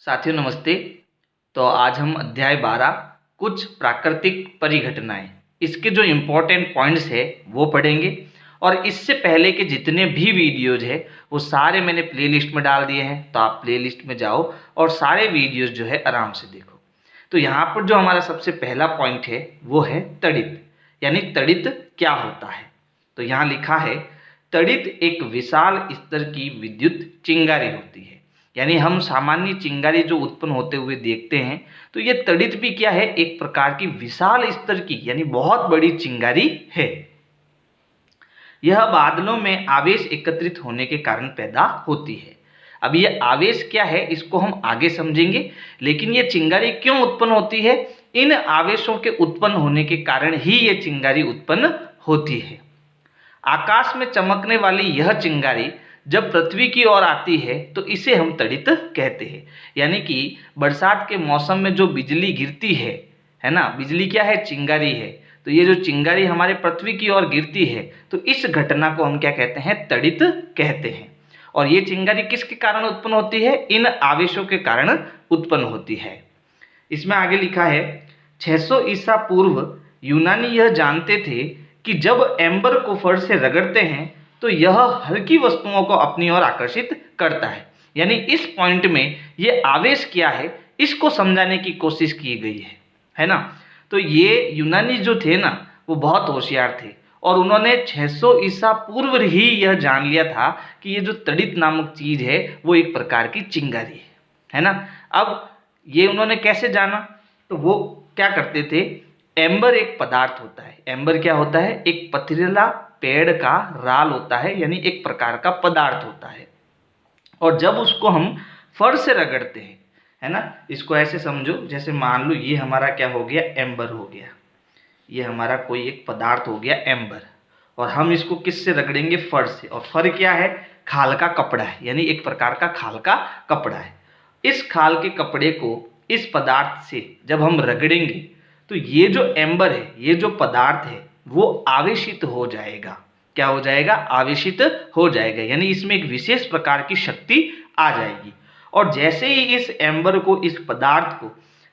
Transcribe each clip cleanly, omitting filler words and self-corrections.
साथियों नमस्ते। तो आज हम अध्याय 12 कुछ प्राकृतिक परिघटनाएं इसके जो इम्पोर्टेंट पॉइंट्स है वो पढ़ेंगे। और इससे पहले के जितने भी वीडियोज है वो सारे मैंने प्लेलिस्ट में डाल दिए हैं, तो आप प्लेलिस्ट में जाओ और सारे वीडियोज जो है आराम से देखो। तो यहाँ पर जो हमारा सबसे पहला पॉइंट है वो है तड़ित, यानी तड़ित क्या होता है। तो यहाँ लिखा है तड़ित एक विशाल स्तर की विद्युत चिंगारी होती है। यानी हम सामान्य चिंगारी जो उत्पन्न होते हुए देखते हैं, तो ये तड़ित भी क्या है, एक प्रकार की विशाल स्तर की यानी बहुत बड़ी चिंगारी है। यह बादलों में आवेश एकत्रित होने के कारण पैदा होती है। अब ये आवेश क्या है इसको हम आगे समझेंगे, लेकिन ये चिंगारी क्यों उत्पन्न होती है, इन आवेशों के उत्पन्न होने के कारण ही ये चिंगारी उत्पन्न होती है। आकाश में चमकने वाली यह चिंगारी जब पृथ्वी की ओर आती है तो इसे हम तड़ित कहते हैं। यानी कि बरसात के मौसम में जो बिजली गिरती है ना, बिजली क्या है, चिंगारी है। तो ये जो चिंगारी हमारे पृथ्वी की ओर गिरती है तो इस घटना को हम क्या कहते हैं, तड़ित कहते हैं। और ये चिंगारी किसके कारण उत्पन्न होती है, इन आवेशों के कारण उत्पन्न होती है। इसमें आगे लिखा है 600 ईसा पूर्व यूनानी यह जानते थे कि जब एम्बर को फर्श से रगड़ते हैं तो यह हल्की वस्तुओं को अपनी ओर आकर्षित करता है। यानी इस पॉइंट में ये आवेश क्या है इसको समझाने की कोशिश की गई है ना। तो ये यूनानी जो थे ना वो बहुत होशियार थे और उन्होंने 600 ईसा पूर्व ही यह जान लिया था कि ये जो तड़ित नामक चीज है वो एक प्रकार की चिंगारी है ना। अब ये उन्होंने कैसे जाना, तो वो क्या करते थे, एम्बर एक पदार्थ होता है। एम्बर क्या होता है, एक पथरीला पेड़ का राल होता है, यानी एक प्रकार का पदार्थ होता है। और जब उसको हम फर्श से रगड़ते हैं, है ना, इसको ऐसे समझो जैसे मान लो ये हमारा क्या हो गया, एम्बर हो गया। ये हमारा कोई एक पदार्थ हो गया एम्बर, और हम इसको किससे रगड़ेंगे, फर्श से। और फर क्या है, खाल का कपड़ा है, यानी एक प्रकार का खाल का कपड़ा है। इस खाल के कपड़े को इस पदार्थ से जब हम रगड़ेंगे तो ये जो एम्बर है, ये जो पदार्थ है वो आवेशित हो जाएगा। क्या हो जाएगा, आवेशित हो जाएगा, यानी इसमें एक विशेष प्रकार की शक्ति आ जाएगी। और जैसे ही इस एम्बर को, इस पदार्थ को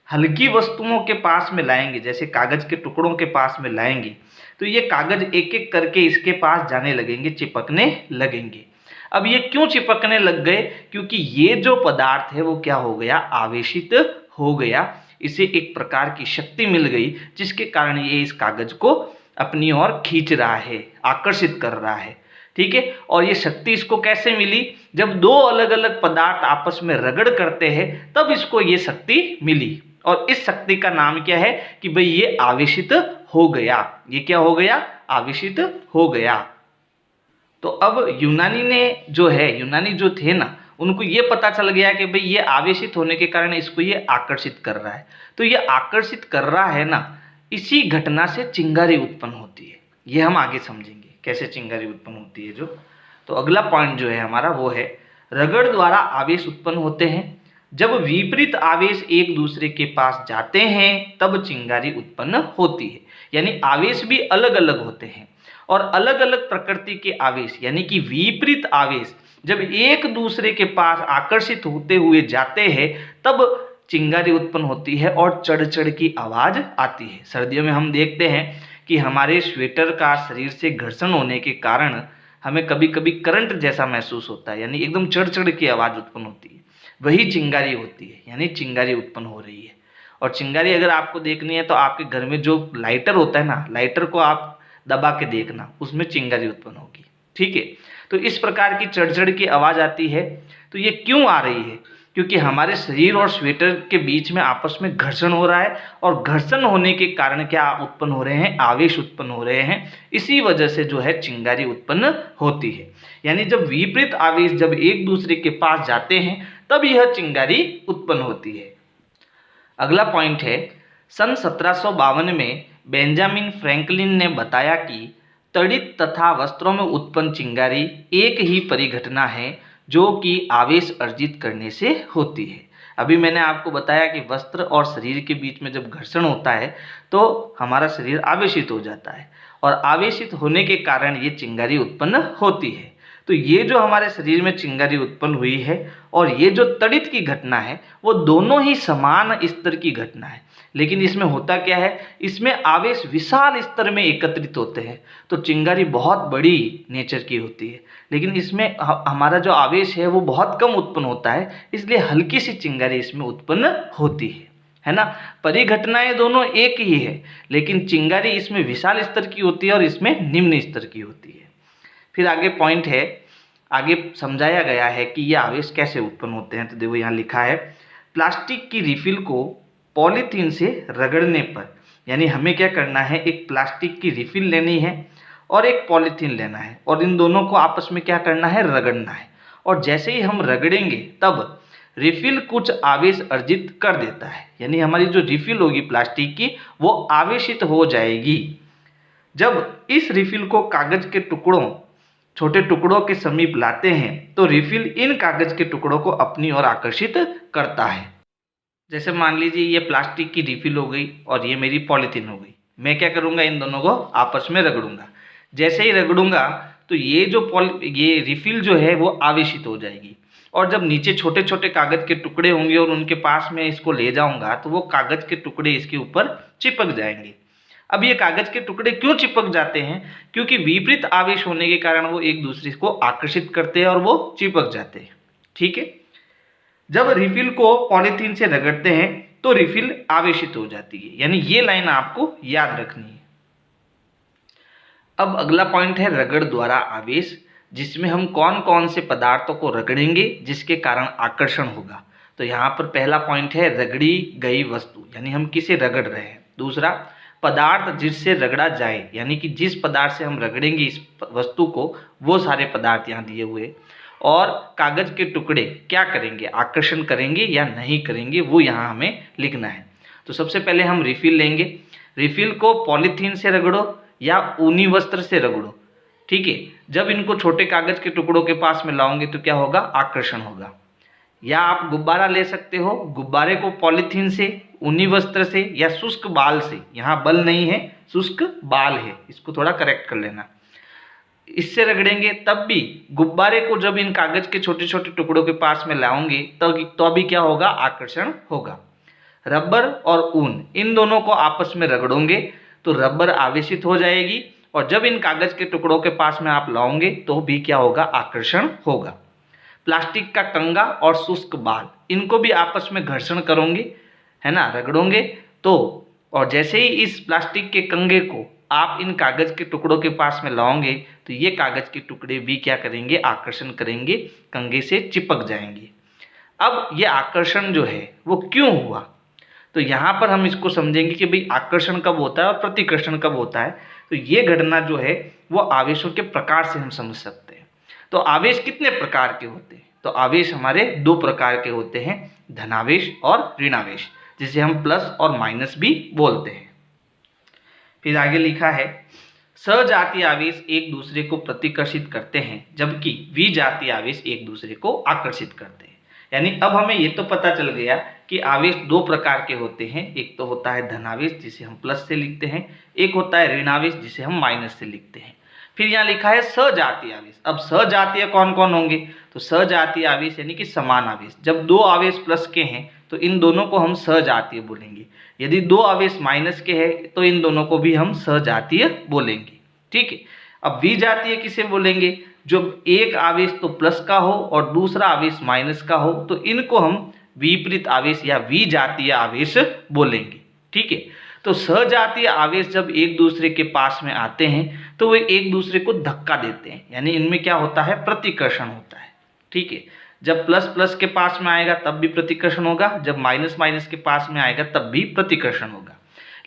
हल्की वस्तुओं के पास में लाएंगे, जैसे कागज के टुकड़ों के पास में लाएंगे, तो ये कागज एक एक करके इसके पास जाने लगेंगे, चिपकने लगेंगे। अब ये क्यों चिपकने लग गए, क्योंकि ये जो पदार्थ है वो क्या हो गया, आवेशित हो गया। इसे एक प्रकार की शक्ति मिल गई जिसके कारण ये इस कागज को अपनी ओर खींच रहा है, आकर्षित कर रहा है। ठीक है। और ये शक्ति इसको कैसे मिली, जब दो अलग अलग पदार्थ आपस में रगड़ करते हैं तब इसको ये शक्ति मिली। और इस शक्ति का नाम क्या है कि भाई ये आवेशित हो गया। ये क्या हो गया, आवेशित हो गया। तो अब यूनानी जो थे ना, उनको ये पता चल गया कि भाई ये आवेशित होने के कारण इसको ये आकर्षित कर रहा है। तो ये आकर्षित कर रहा है ना, इसी घटना से चिंगारी उत्पन्न होती है। ये हम आगे समझेंगे कैसे चिंगारी उत्पन्न होती है जो। तो अगला पॉइंट जो है हमारा वो है रगड़ द्वारा आवेश उत्पन्न होते हैं। जब विपरीत आवेश एक दूसरे के पास जाते हैं तब चिंगारी उत्पन्न होती है। यानी आवेश भी अलग अलग होते हैं और अलग अलग प्रकृति के आवेश, यानी कि विपरीत आवेश जब एक दूसरे के पास आकर्षित होते हुए जाते हैं तब चिंगारी उत्पन्न होती है और चढ़ चढ़ की आवाज आती है। सर्दियों में हम देखते हैं कि हमारे स्वेटर का शरीर से घर्षण होने के कारण हमें कभी कभी करंट जैसा महसूस होता है, यानी एकदम चढ़ चढ़ की आवाज उत्पन्न होती है। वही चिंगारी होती है, यानी चिंगारी उत्पन्न हो रही है। और चिंगारी अगर आपको देखनी है तो आपके घर में जो लाइटर होता है ना, लाइटर को आप दबा के देखना, उसमें चिंगारी उत्पन्न होगी। ठीक है। तो इस प्रकार की चढ़ की आवाज आती है। तो ये क्यों आ रही है, क्योंकि हमारे शरीर और स्वेटर के बीच में आपस में घर्षण हो रहा है, और घर्षण होने के कारण क्या उत्पन्न हो रहे हैं, आवेश उत्पन्न हो रहे हैं। इसी वजह से जो है चिंगारी उत्पन्न होती है। यानी जब विपरीत आवेश जब एक दूसरे के पास जाते हैं तब यह चिंगारी उत्पन्न होती है। अगला पॉइंट है सन 1752 में बेंजामिन फ्रैंकलिन ने बताया कि तड़ित तथा वस्त्रों में उत्पन्न चिंगारी एक ही परिघटना है जो कि आवेश अर्जित करने से होती है। अभी मैंने आपको बताया कि वस्त्र और शरीर के बीच में जब घर्षण होता है तो हमारा शरीर आवेशित हो जाता है, और आवेशित होने के कारण ये चिंगारी उत्पन्न होती है। तो ये जो हमारे शरीर में चिंगारी उत्पन्न हुई है और ये जो तड़ित की घटना है वो दोनों ही समान स्तर की घटना है। लेकिन इसमें होता क्या है, इसमें आवेश विशाल स्तर में एकत्रित होते हैं, तो चिंगारी बहुत बड़ी नेचर की होती है। लेकिन इसमें हमारा जो आवेश है वो बहुत कम उत्पन्न होता है, इसलिए हल्की सी चिंगारी इसमें उत्पन्न होती है ना। परिघटनाएं दोनों एक ही है, लेकिन चिंगारी इसमें विशाल स्तर की होती है और इसमें निम्न स्तर की होती है। फिर आगे पॉइंट है, आगे समझाया गया है कि ये आवेश कैसे उत्पन्न होते हैं। तो देखो यहाँ लिखा है, प्लास्टिक की रिफिल को पॉलीथीन से रगड़ने पर, यानी हमें क्या करना है, एक प्लास्टिक की रिफिल लेनी है और एक पॉलीथीन लेना है और इन दोनों को आपस में क्या करना है, रगड़ना है। और जैसे ही हम रगड़ेंगे तब रिफिल कुछ आवेश अर्जित कर देता है, यानी हमारी जो रिफिल होगी प्लास्टिक की वो आवेशित हो जाएगी। जब इस रिफिल को कागज के टुकड़ों, छोटे टुकड़ों के समीप लाते हैं तो रिफिल इन कागज के टुकड़ों को अपनी ओर आकर्षित करता है। जैसे मान लीजिए ये प्लास्टिक की रिफिल हो गई और ये मेरी पॉलीथीन हो गई। मैं क्या करूँगा, इन दोनों को आपस में रगड़ूंगा। जैसे ही रगड़ूंगा तो ये रिफिल जो है वो आवेशित हो जाएगी और जब नीचे छोटे छोटे कागज के टुकड़े होंगे और उनके पास में इसको ले जाऊंगा तो वो कागज के टुकड़े इसके ऊपर चिपक जाएंगे। अब ये कागज के टुकड़े क्यों चिपक जाते हैं, क्योंकि विपरीत आवेश होने के कारण वो एक दूसरे को आकर्षित करते हैं और वो चिपक जाते हैं। ठीक है, जब रिफिल को पॉलीथीन से रगड़ते हैं तो रिफिल आवेशित हो जाती है, यानी ये लाइन आपको याद रखनी है। अब अगला पॉइंट है रगड़ द्वारा आवेश, जिसमें हम कौन कौन से पदार्थों को रगड़ेंगे जिसके कारण आकर्षण होगा। तो यहाँ पर पहला पॉइंट है रगड़ी गई वस्तु, यानी हम किसे रगड़ रहे हैं। दूसरा, पदार्थ जिससे रगड़ा जाए, यानी कि जिस पदार्थ से हम रगड़ेंगे इस वस्तु को वो सारे पदार्थ यहाँ दिए हुए। और कागज के टुकड़े क्या करेंगे, आकर्षण करेंगे या नहीं करेंगे, वो यहाँ हमें लिखना है। तो सबसे पहले हम रिफिल लेंगे। रिफिल को पॉलीथीन से रगड़ो या ऊनी वस्त्र से रगड़ो। ठीक है, जब इनको छोटे कागज के टुकड़ों के पास में लाओगे तो क्या होगा, आकर्षण होगा। या आप गुब्बारा ले सकते हो, गुब्बारे को पॉलीथीन से, ऊनी वस्त्र से या शुष्क बाल से, यहाँ बल नहीं है शुष्क बाल है, इसको थोड़ा करेक्ट कर लेना, इससे रगड़ेंगे तब भी गुब्बारे को जब इन कागज के छोटे छोटे टुकड़ों के पास में लाओगे तो अभी क्या होगा, आकर्षण होगा। रबर और ऊन, इन दोनों को आपस में रगड़ोगे तो रबर आवेशित हो जाएगी और जब इन कागज के टुकड़ों के पास में आप लाओगे तो भी क्या होगा, आकर्षण होगा। प्लास्टिक का कंगा और शुष्क बाल, इनको भी आपस में घर्षण करोगे, है ना, रगड़ोगे तो, और जैसे ही इस प्लास्टिक के कंगे को आप इन कागज के टुकड़ों के पास में लाओगे तो ये कागज के टुकड़े भी क्या करेंगे, आकर्षण करेंगे, कंगे से चिपक जाएंगे। अब ये आकर्षण जो है वो क्यों हुआ, तो यहाँ पर हम इसको समझेंगे कि भाई आकर्षण कब होता है और प्रतिकर्षण कब होता है। तो ये घटना जो है वो आवेशों के प्रकार से हम समझ सकते हैं। तो आवेश कितने प्रकार के होते हैं, तो आवेश हमारे दो प्रकार के होते हैं, धनावेश और ऋणावेश, जिसे हम प्लस और माइनस भी बोलते हैं। फिर आगे लिखा है, सजातीय आवेश एक दूसरे को प्रतिकर्षित करते हैं जबकि विजातीय आवेश एक दूसरे को आकर्षित करते हैं। यानी अब हमें ये तो पता चल गया कि आवेश दो प्रकार के होते हैं, एक तो होता है धनावेश जिसे हम प्लस से लिखते हैं, एक होता है ऋणावेश जिसे हम माइनस से लिखते हैं। फिर यहाँ लिखा है सजातीय आवेश। अब सजातीय कौन कौन होंगे, तो सजातीय आवेश यानी कि समान आवेश, जब दो आवेश प्लस के हैं तो इन दोनों को हम सजातीय बोलेंगे। यदि दो आवेश माइनस के हैं तो इन दोनों को भी हम सजातीय बोलेंगे। ठीक है, अब विजातीय किसे बोलेंगे, जो एक आवेश तो प्लस का हो और दूसरा आवेश माइनस का हो तो इनको हम विपरीत आवेश या विजातीय आवेश बोलेंगे। ठीक है, तो सजातीय आवेश जब एक दूसरे के पास में आते हैं तो वे एक दूसरे को धक्का देते हैं, यानी इनमें क्या होता है, प्रतिकर्षण होता है। ठीक है, जब प्लस प्लस के पास में आएगा तब भी प्रतिकर्षण होगा, जब माइनस माइनस के पास में आएगा तब भी प्रतिकर्षण होगा।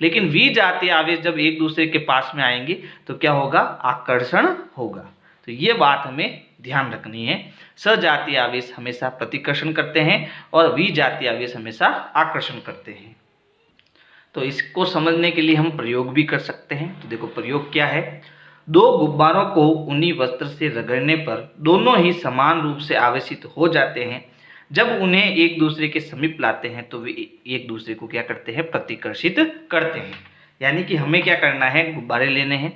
लेकिन विजातीय आवेश जब एक दूसरे के पास में आएंगे तो क्या होगा, आकर्षण होगा। तो ये बात हमें ध्यान रखनी है, सजातीय आवेश हमेशा प्रतिकर्षण करते हैं और विजातीय आवेश हमेशा आकर्षण करते हैं। तो इसको समझने के लिए हम प्रयोग भी कर सकते हैं। तो देखो प्रयोग क्या है, दो गुब्बारों को ऊनी वस्त्र से रगड़ने पर दोनों ही समान रूप से आवेशित हो जाते हैं। जब उन्हें एक दूसरे के समीप लाते हैं तो वे एक दूसरे को क्या करते हैं, प्रतिकर्षित करते हैं। यानी कि हमें क्या करना है, गुब्बारे लेने हैं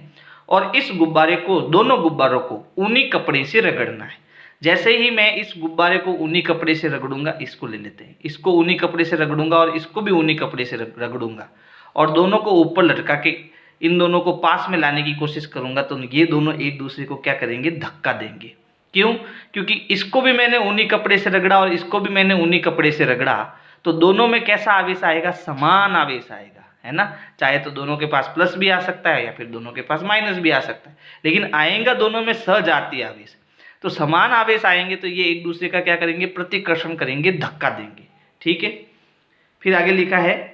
और इस गुब्बारे को, दोनों गुब्बारों को ऊनी कपड़े से रगड़ना है। जैसे ही मैं इस गुब्बारे को ऊनी कपड़े से रगड़ूंगा, इसको ले लेते हैं, इसको ऊनी कपड़े से रगड़ूंगा और इसको भी ऊनी कपड़े से रगड़ूंगा और दोनों को ऊपर लटका के इन दोनों को पास में लाने की कोशिश करूंगा, तो ये दोनों एक दूसरे को क्या करेंगे, धक्का देंगे। क्यों? क्योंकि इसको भी मैंने ऊनी कपड़े से रगड़ा और इसको भी मैंने ऊनी कपड़े से रगड़ा, तो दोनों में कैसा आवेश आएगा, समान आवेश आएगा, है ना। चाहे तो दोनों के पास प्लस भी आ सकता है या फिर दोनों के पास माइनस भी आ सकता है, लेकिन आएगा दोनों में सजातीय आवेश। तो समान आवेश आएंगे तो ये एक दूसरे का क्या करेंगे, प्रतिकर्षण करेंगे, धक्का देंगे। ठीक है, फिर आगे लिखा है,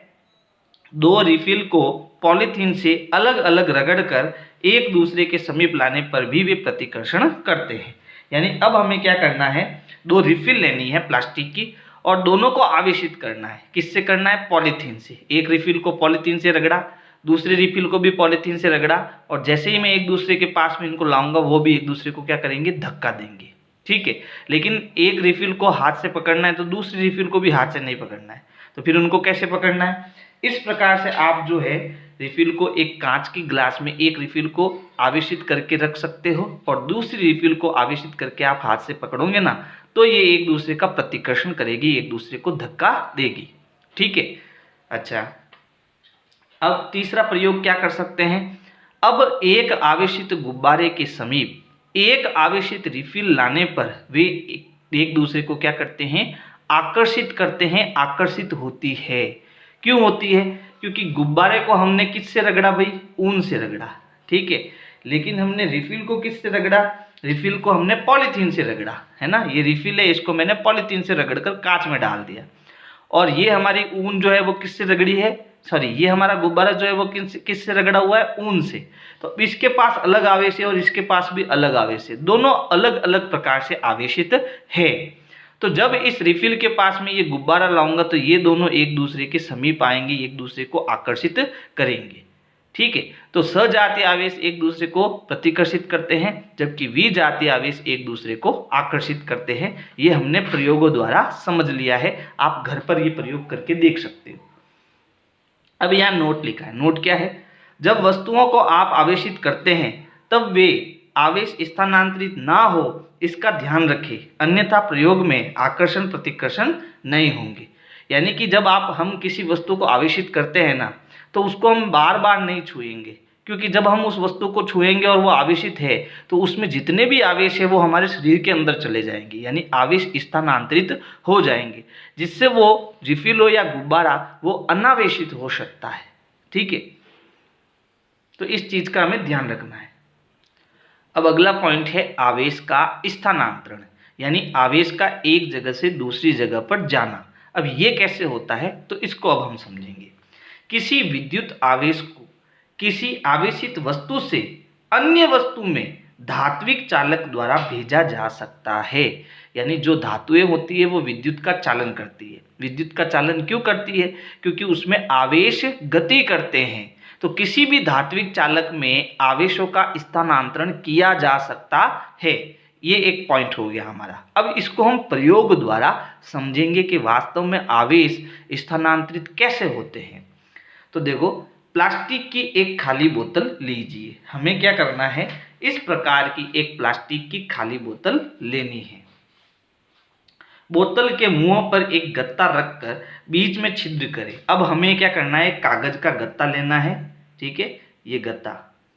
दो रिफिल को पॉलीथीन से अलग अलग रगड़कर एक दूसरे के समीप लाने पर भी वे प्रतिकर्षण करते हैं। यानी अब हमें क्या करना है, दो रिफिल लेनी है प्लास्टिक की और दोनों को आवेशित करना है। किससे करना है, पॉलीथीन से। एक रिफिल को पॉलीथीन से रगड़ा, दूसरे रिफिल को भी पॉलीथीन से रगड़ा, और जैसे ही मैं एक दूसरे के पास में इनको लाऊंगा वो भी एक दूसरे को क्या करेंगे, धक्का देंगे। ठीक है, लेकिन एक रिफिल को हाथ से पकड़ना है तो दूसरी रिफिल को भी हाथ से नहीं पकड़ना है, तो फिर उनको कैसे पकड़ना है, इस प्रकार से आप जो है रिफिल को एक कांच की ग्लास में एक रिफिल को आवेशित करके रख सकते हो और दूसरी रिफिल को आवेशित करके आप हाथ से पकड़ोगे ना, तो ये एक दूसरे का प्रतिकर्षण करेगी, एक दूसरे को धक्का देगी। ठीक है, अच्छा, अब तीसरा प्रयोग क्या कर सकते हैं, अब एक आवेशित गुब्बारे के समीप एक आवेशित रिफिल लाने पर वे एक दूसरे को क्या करते हैं, आकर्षित करते हैं, आकर्षित होती है। क्यों होती है, क्योंकि गुब्बारे को हमने किससे रगड़ा भाई, ऊन से रगड़ा। ठीक है, लेकिन हमने रिफिल को किससे रगड़ा, रिफिल को हमने पॉलीथीन से रगड़ा, है ना। ये रिफिल है, इसको मैंने पॉलीथीन से रगड़कर कांच में डाल दिया, और ये हमारी ऊन जो है वो किससे रगड़ी है, सॉरी, ये हमारा गुब्बारा जो है वो किससे रगड़ा हुआ है, ऊन से। तो इसके पास अलग आवेश है और इसके पास भी अलग आवेश है, दोनों अलग अलग प्रकार से आवेशित है। तो जब इस रिफिल के पास में ये गुब्बारा लाऊंगा तो ये दोनों एक दूसरे के समीप आएंगे, एक दूसरे को आकर्षित करेंगे। ठीक है, तो सजातीय आवेश एक दूसरे को प्रतिकर्षित करते हैं, जबकि विजातीय आवेश एक दूसरे को आकर्षित करते हैं। ये हमने प्रयोगों द्वारा समझ लिया है, आप घर पर ये प्रयोग करके देख सकते हो। अब यहाँ नोट लिखा है, नोट क्या है, जब वस्तुओं को आप आवेशित करते हैं तब वे आवेश स्थानांतरित ना हो इसका ध्यान रखें, अन्यथा प्रयोग में आकर्षण प्रतिकर्षण नहीं होंगे। यानी कि जब हम किसी वस्तु को आवेशित करते हैं ना, तो उसको हम बार बार नहीं छुएंगे, क्योंकि जब हम उस वस्तु को छुएंगे और वो आवेशित है तो उसमें जितने भी आवेश है वो हमारे शरीर के अंदर चले जाएंगे, यानी आवेश स्थानांतरित हो जाएंगे, जिससे वो रिफिल हो या गुब्बारा वो अनावेशित हो सकता है। ठीक है, तो इस चीज का हमें ध्यान रखना है। अब अगला पॉइंट है आवेश का स्थानांतरण, यानी आवेश का एक जगह से दूसरी जगह पर जाना। अब ये कैसे होता है, तो इसको अब हम समझेंगे। किसी विद्युत आवेश को किसी आवेशित वस्तु से अन्य वस्तु में धात्विक चालक द्वारा भेजा जा सकता है। यानी जो धातुएं होती है वो विद्युत का चालन करती है। विद्युत का चालन क्यों करती है, क्योंकि उसमें आवेश गति करते हैं। तो किसी भी धात्विक चालक में आवेशों का स्थानांतरण किया जा सकता है। ये एक पॉइंट हो गया हमारा। अब इसको हम प्रयोग द्वारा समझेंगे कि वास्तव में आवेश स्थानांतरित कैसे होते हैं। तो देखो, प्लास्टिक की एक खाली बोतल लीजिए। हमें क्या करना है, इस प्रकार की एक प्लास्टिक की खाली बोतल लेनी है। बोतल के मुंह पर एक गत्ता रखकर बीच में छिद्र करें। अब हमें क्या करना है, कागज का गत्ता लेना है। ठीक है, ये गत्ता,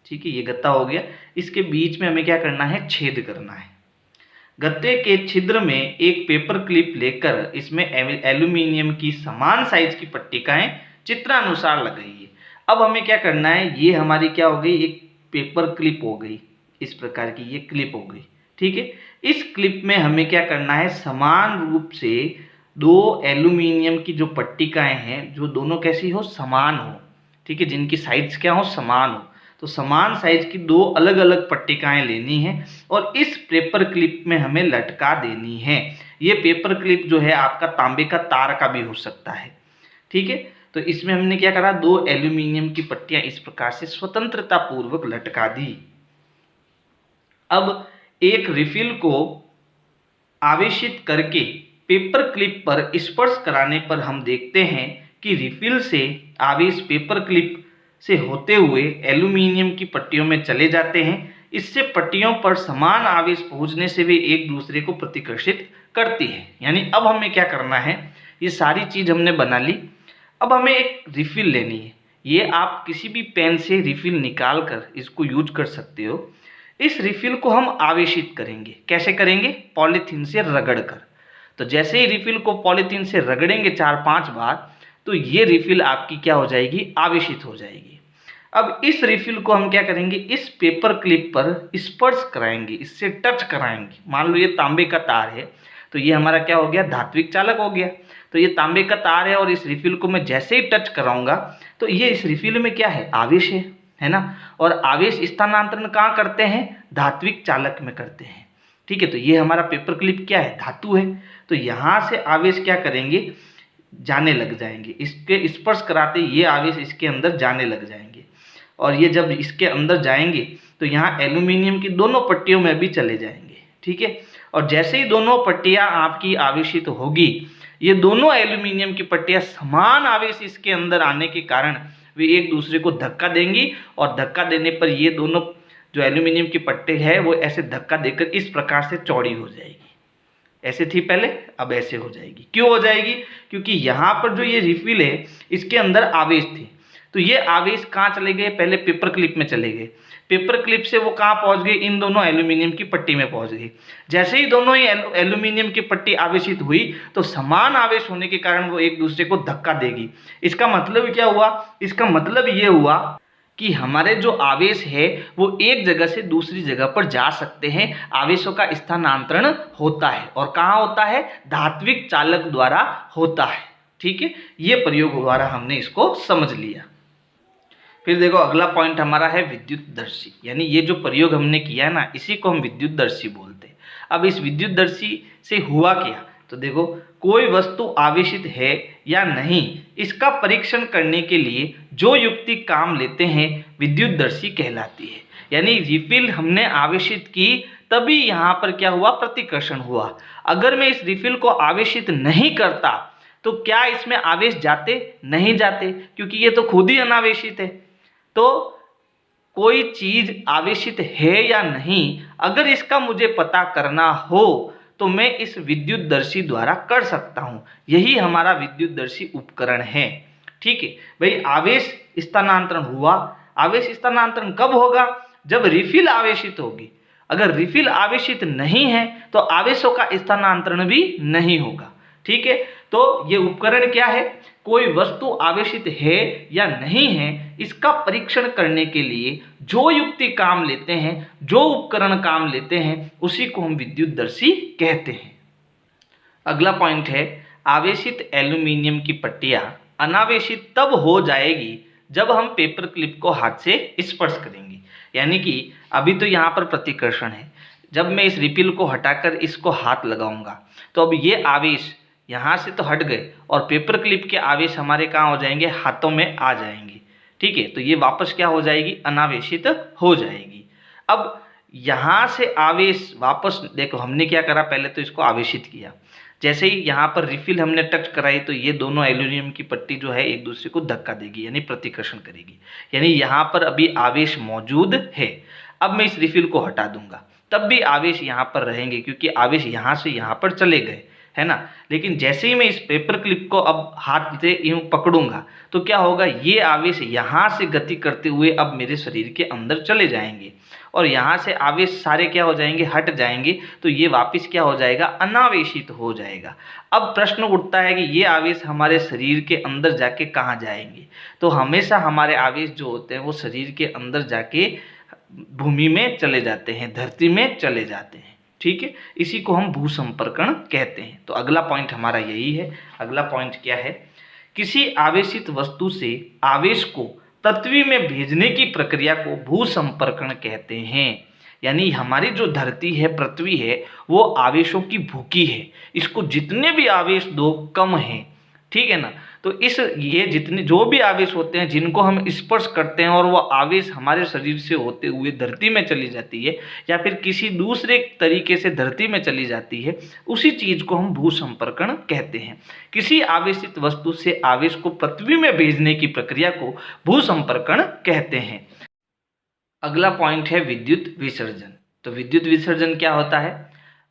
ठीक है, ये गत्ता हो गया। इसके बीच में हमें क्या करना है, छेद करना है। गत्ते के छिद्र में एक पेपर क्लिप लेकर इसमें एल्यूमिनियम की समान साइज की पट्टिकाएं चित्रानुसार लगाइए। अब हमें क्या करना है, ये हमारी क्या हो गई, एक पेपर क्लिप हो गई, इस प्रकार की ये क्लिप हो गई। ठीक है, इस क्लिप में हमें क्या करना है, समान रूप से दो एल्यूमिनियम की जो पट्टिकाएं हैं, जो दोनों कैसी हो, समान हो। ठीक है, जिनकी साइज क्या हो, समान हो। तो समान साइज की दो अलग अलग पट्टिकाएं लेनी है और इस पेपर क्लिप में हमें लटका देनी है। ये पेपर क्लिप जो है आपका तांबे का तार का भी हो सकता है। ठीक है, तो इसमें हमने क्या करा, दो एल्यूमिनियम की पट्टियां इस प्रकार से स्वतंत्रता पूर्वक लटका दी। अब एक रिफिल को आवेशित करके पेपर क्लिप पर स्पर्श कराने पर हम देखते हैं कि रिफिल से आवेश पेपर क्लिप से होते हुए एल्यूमिनियम की पट्टियों में चले जाते हैं। इससे पट्टियों पर समान आवेश पहुंचने से वे एक दूसरे को प्रतिकर्षित करती है। यानी अब हमें क्या करना है, ये सारी चीज हमने बना ली। अब हमें एक रिफिल लेनी है। ये आप किसी भी पेन से रिफिल निकाल कर इसको यूज कर सकते हो। इस रिफिल को हम आवेशित करेंगे। कैसे करेंगे? पॉलीथीन से रगड़ कर। तो जैसे ही रिफिल को पॉलीथीन से रगड़ेंगे 4-5 बार, तो ये रिफिल आपकी क्या हो जाएगी? आवेशित हो जाएगी। अब इस रिफिल को हम क्या करेंगे? इस पेपर क्लिप पर स्पर्श कराएंगे, इससे टच कराएंगे। मान लो ये तांबे का तार है, तो ये हमारा क्या हो गया? धात्विक चालक हो गया। तो ये तांबे का तार है और इस रिफिल को मैं जैसे ही टच कराऊंगा तो ये इस रिफिल में क्या है? आवेश है ना। और आवेश स्थानांतरण कहाँ करते हैं? धात्विक चालक में करते हैं। ठीक है, तो ये हमारा पेपर क्लिप क्या है? धातु है। तो यहाँ से आवेश क्या करेंगे? जाने लग जाएंगे। इसके स्पर्श कराते ये आवेश इसके अंदर जाने लग जाएंगे, और ये जब इसके अंदर जाएंगे तो यहाँ एल्यूमिनियम की दोनों पट्टियों में भी चले जाएंगे। ठीक है, और जैसे ही दोनों पट्टियाँ आपकी आवेशित होगी, ये दोनों एल्यूमिनियम की पट्टियाँ समान आवेश इसके अंदर आने के कारण वे एक दूसरे को धक्का देंगी, और धक्का देने पर ये दोनों जो एल्यूमिनियम की पट्टी है वो ऐसे धक्का देकर इस प्रकार से चौड़ी हो जाएगी। ऐसे थी पहले, अब ऐसे हो जाएगी। क्यों हो जाएगी? क्योंकि यहाँ पर जो ये रिफिल है इसके अंदर आवेश थे, तो ये आवेश कहाँ चले गए? पहले पेपर क्लिप में चले गए। पेपर क्लिप से वो कहाँ पहुँच गए? इन दोनों एल्यूमिनियम की पट्टी में पहुँच गई। जैसे ही दोनों ही एल्यूमिनियम की पट्टी आवेशित हुई तो समान आवेश होने के कारण वो एक दूसरे को धक्का देगी। इसका मतलब क्या हुआ? इसका मतलब ये हुआ कि हमारे जो आवेश है वो एक जगह से दूसरी जगह पर जा सकते हैं। आवेशों का स्थानांतरण होता है, और कहाँ होता है? धात्विक चालक द्वारा होता है। ठीक है, ये प्रयोग द्वारा हमने इसको समझ लिया। फिर देखो अगला पॉइंट हमारा है विद्युतदर्शी। यानी ये जो प्रयोग हमने किया है ना, इसी को हम विद्युतदर्शी बोलते हैं। अब इस विद्युतदर्शी से हुआ क्या? तो देखो, कोई वस्तु आवेशित है या नहीं, इसका परीक्षण करने के लिए जो युक्ति काम लेते हैं विद्युतदर्शी कहलाती है। यानी रिफिल हमने आवेशित की, तभी यहाँ पर क्या हुआ? प्रतिकर्षण हुआ। अगर मैं इस रिफिल को आवेशित नहीं करता तो क्या इसमें आवेश जाते? नहीं जाते, क्योंकि ये तो खुद ही अनावेशित है। तो कोई चीज आवेशित है या नहीं, अगर इसका मुझे पता करना हो तो मैं इस विद्युतदर्शी द्वारा कर सकता हूं। यही हमारा विद्युतदर्शी उपकरण है। ठीक है भाई, आवेश स्थानांतरण हुआ। आवेश स्थानांतरण कब होगा? जब रिफिल आवेशित होगी। अगर रिफिल आवेशित नहीं है तो आवेशों का स्थानांतरण भी नहीं होगा। ठीक है, तो ये उपकरण क्या है? कोई वस्तु आवेशित है या नहीं है, इसका परीक्षण करने के लिए जो युक्ति काम लेते हैं, जो उपकरण काम लेते हैं, उसी को हम विद्युतदर्शी कहते हैं। अगला पॉइंट है, आवेशित एल्यूमिनियम की पट्टियां अनावेशित तब हो जाएगी जब हम पेपर क्लिप को हाथ से स्पर्श करेंगे। यानी कि अभी तो यहाँ पर प्रतिकर्षण है, जब मैं इस रिफिल को हटाकर इसको हाथ लगाऊंगा तो अब ये आवेश यहाँ से तो हट गए, और पेपर क्लिप के आवेश हमारे कहाँ हो जाएंगे? हाथों में आ जाएंगे। ठीक है, तो ये वापस क्या हो जाएगी? अनावेशित हो जाएगी। अब यहाँ से आवेश वापस, देखो हमने क्या करा? पहले तो इसको आवेशित किया। जैसे ही यहाँ पर रिफिल हमने टच कराई तो ये दोनों एल्यूमिनियम की पट्टी जो है एक दूसरे को धक्का देगी, यानी प्रतिकर्षण करेगी। यानी यहाँ पर अभी आवेश मौजूद है। अब मैं इस रिफिल को हटा दूंगा, तब भी आवेश यहाँ पर रहेंगे, क्योंकि आवेश यहाँ से यहाँ पर चले गए, है ना। लेकिन जैसे ही मैं इस पेपर क्लिप को अब हाथ से यूं पकड़ूंगा तो क्या होगा? ये आवेश यहाँ से गति करते हुए अब मेरे शरीर के अंदर चले जाएंगे, और यहाँ से आवेश सारे क्या हो जाएंगे? हट जाएंगे। तो ये वापस क्या हो जाएगा? अनावेशित हो जाएगा। अब प्रश्न उठता है कि ये आवेश हमारे शरीर के अंदर जाके कहाँ जाएंगे? तो हमेशा हमारे आवेश जो होते हैं वो शरीर के अंदर जाके भूमि में चले जाते हैं, धरती में चले जाते हैं। ठीक है, इसी को हम भूसंपर्कण कहते हैं। तो अगला पॉइंट हमारा यही है। अगला पॉइंट क्या है? किसी आवेशित वस्तु से आवेश को तत्वी में भेजने की प्रक्रिया को भूसंपर्कण कहते हैं। यानी हमारी जो धरती है, पृथ्वी है, वो आवेशों की भूखी है। इसको जितने भी आवेश दो कम है, ठीक है ना। तो ये जितने जो भी आवेश होते हैं जिनको हम स्पर्श करते हैं और वो आवेश हमारे शरीर से होते हुए धरती में चली जाती है या फिर किसी दूसरे तरीके से धरती में चली जाती है, उसी चीज को हम भूसंपर्कण कहते हैं। किसी आवेशित वस्तु से आवेश को पृथ्वी में भेजने की प्रक्रिया को भूसंपर्कण कहते हैं। अगला पॉइंट है विद्युत विसर्जन। तो विद्युत विसर्जन क्या होता है?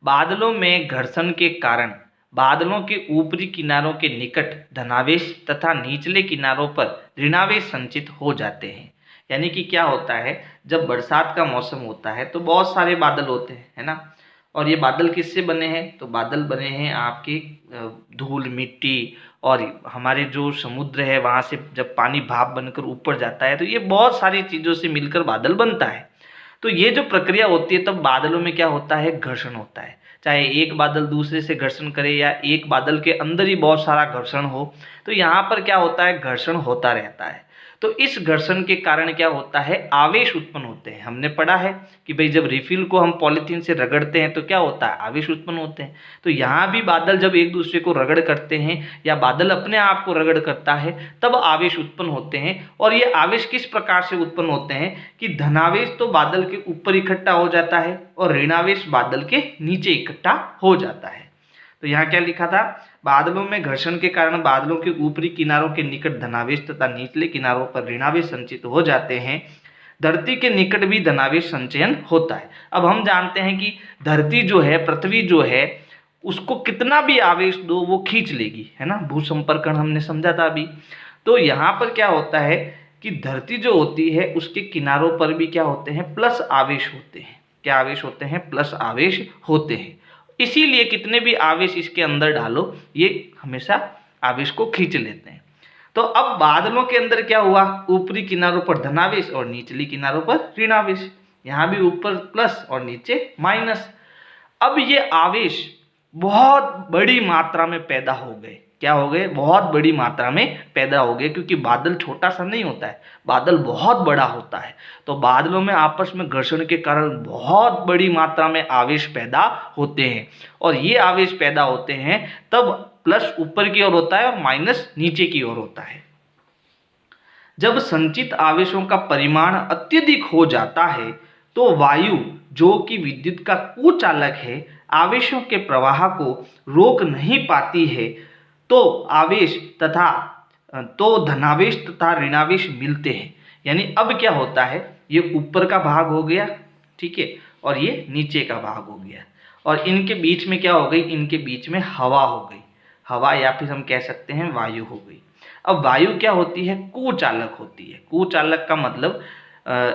बादलों में घर्षण के कारण बादलों के ऊपरी किनारों के निकट धनावेश तथा निचले किनारों पर ऋणावेश संचित हो जाते हैं। यानी कि क्या होता है, जब बरसात का मौसम होता है तो बहुत सारे बादल होते हैं, है ना। और ये बादल किससे बने हैं? तो बादल बने हैं आपके धूल मिट्टी और हमारे जो समुद्र है वहाँ से जब पानी भाप बनकर ऊपर जाता है तो ये बहुत सारी चीज़ों से मिलकर बादल बनता है। तो ये जो प्रक्रिया होती है तब बादलों में क्या होता है? घर्षण होता है। चाहे एक बादल दूसरे से घर्षण करे या एक बादल के अंदर ही बहुत सारा घर्षण हो, तो यहाँ पर क्या होता है? घर्षण होता रहता है। तो इस घर्षण के कारण क्या होता है? आवेश उत्पन्न होते हैं। हमने पढ़ा है कि भाई जब रिफिल को हम पॉलीथीन से रगड़ते हैं तो क्या होता है? आवेश उत्पन्न होते हैं। तो यहाँ भी बादल जब एक दूसरे को रगड़ करते हैं या बादल अपने आप को रगड़ करता है तब आवेश उत्पन्न होते हैं। और ये आवेश किस प्रकार से उत्पन्न होते हैं कि धनावेश तो बादल के ऊपर इकट्ठा हो जाता है और ऋणावेश बादल के नीचे इकट्ठा हो जाता है। तो यहाँ क्या लिखा था? बादलों में घर्षण के कारण बादलों के ऊपरी किनारों के निकट धनावेश तथा निचले किनारों पर ऋणावेश संचित हो जाते हैं। धरती के निकट भी धनावेश संचयन होता है। अब हम जानते हैं कि धरती जो है, पृथ्वी जो है, उसको कितना भी आवेश दो वो खींच लेगी, है ना। भूसंपर्कण हमने समझा था अभी। तो यहाँ पर क्या होता है कि धरती जो होती है उसके किनारों पर भी क्या होते हैं? प्लस आवेश होते हैं। क्या आवेश होते हैं? प्लस आवेश होते हैं। इसीलिए कितने भी आवेश इसके अंदर डालो ये हमेशा आवेश को खींच लेते हैं। तो अब बादलों के अंदर क्या हुआ? ऊपरी किनारों पर धनावेश और निचली किनारों पर ऋणावेश। यहाँ भी ऊपर प्लस और नीचे माइनस। अब ये आवेश बहुत बड़ी मात्रा में पैदा हो गए। क्या हो गए? बहुत बड़ी मात्रा में पैदा हो गए, क्योंकि बादल छोटा सा नहीं होता है, बादल बहुत बड़ा होता है। तो बादलों में आपस में घर्षण के कारण बहुत बड़ी मात्रा में आवेश पैदा होते हैं। और ये आवेश पैदा होते हैं तब प्लस ऊपर की ओर होता है और माइनस नीचे की ओर होता है। जब संचित आवेशों का परिमाण अत्यधिक हो जाता है तो वायु, जो कि विद्युत का कुचालक है, आवेशों के प्रवाह को रोक नहीं पाती है। तो धनावेश तथा ऋणावेश मिलते हैं। यानी अब क्या होता है? ये ऊपर का भाग हो गया, ठीक है, और ये नीचे का भाग हो गया, और इनके बीच में क्या हो गई? इनके बीच में हवा हो गई। हवा या फिर हम कह सकते हैं वायु हो गई। अब वायु क्या होती है? कुचालक होती है। कुचालक का मतलब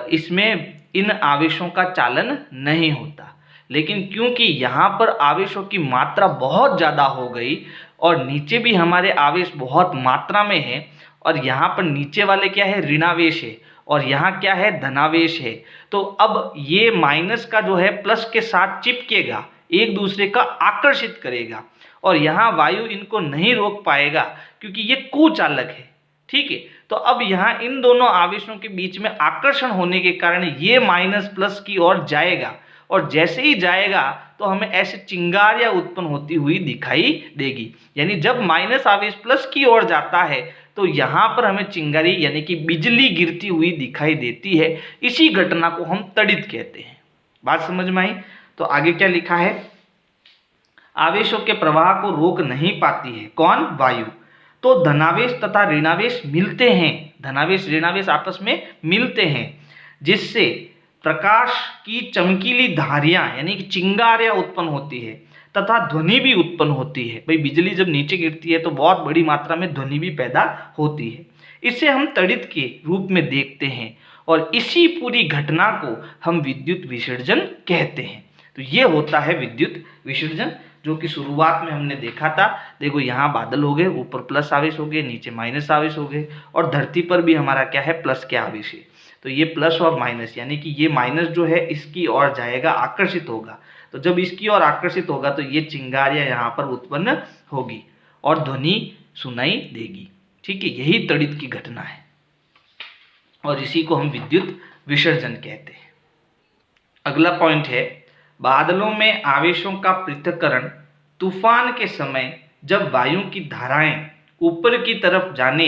इसमें इन आवेशों का चालन नहीं होता, लेकिन क्योंकि यहाँ पर आवेशों की मात्रा बहुत ज़्यादा हो गई और नीचे भी हमारे आवेश बहुत मात्रा में है, और यहाँ पर नीचे वाले क्या है? ऋणावेश है, और यहाँ क्या है? धनावेश है। तो अब ये माइनस का जो है प्लस के साथ चिपकेगा, एक दूसरे का आकर्षित करेगा, और यहाँ वायु इनको नहीं रोक पाएगा क्योंकि ये कुचालक है, ठीक है। तो अब यहाँ इन दोनों आवेशों के बीच में आकर्षण होने के कारण ये माइनस प्लस की ओर जाएगा, और जैसे ही जाएगा तो हमें ऐसे चिंगारियां उत्पन्न होती हुई दिखाई देगी। यानी जब माइनस आवेश प्लस की ओर जाता है तो यहाँ पर हमें चिंगारी यानी कि बिजली गिरती हुई दिखाई देती है। इसी घटना को हम तड़ित कहते हैं। बात समझ में आई? तो आगे क्या लिखा है? आवेशों के प्रवाह को रोक नहीं पाती है। कौन? वायु। तो धनावेश तथा ऋणावेश मिलते हैं, धनावेश ऋणावेश आपस में मिलते हैं, जिससे प्रकाश की चमकीली धारियां यानी कि चिंगारियां उत्पन्न होती है तथा ध्वनि भी उत्पन्न होती है। भाई बिजली जब नीचे गिरती है तो बहुत बड़ी मात्रा में ध्वनि भी पैदा होती है। इसे हम तड़ित के रूप में देखते हैं और इसी पूरी घटना को हम विद्युत विसर्जन कहते हैं। तो ये होता है विद्युत विसर्जन, जो कि शुरुआत में हमने देखा था। देखो यहाँ बादल हो गए, ऊपर प्लस आवेश हो गए, नीचे माइनस आवेश हो गए, और धरती पर भी हमारा क्या है? प्लस के आवेश है। तो ये प्लस और माइनस यानी कि ये माइनस जो है इसकी ओर जाएगा, आकर्षित होगा। तो जब इसकी ओर आकर्षित होगा तो ये चिंगारियां यहाँ पर उत्पन्न होगी और ध्वनि सुनाई देगी, ठीक है। यही तड़ित की घटना है और इसी को हम विद्युत विसर्जन कहते हैं। अगला पॉइंट है, बादलों में आवेशों का पृथक्करण। तूफान के समय जब वायु की धाराएं ऊपर की तरफ जाने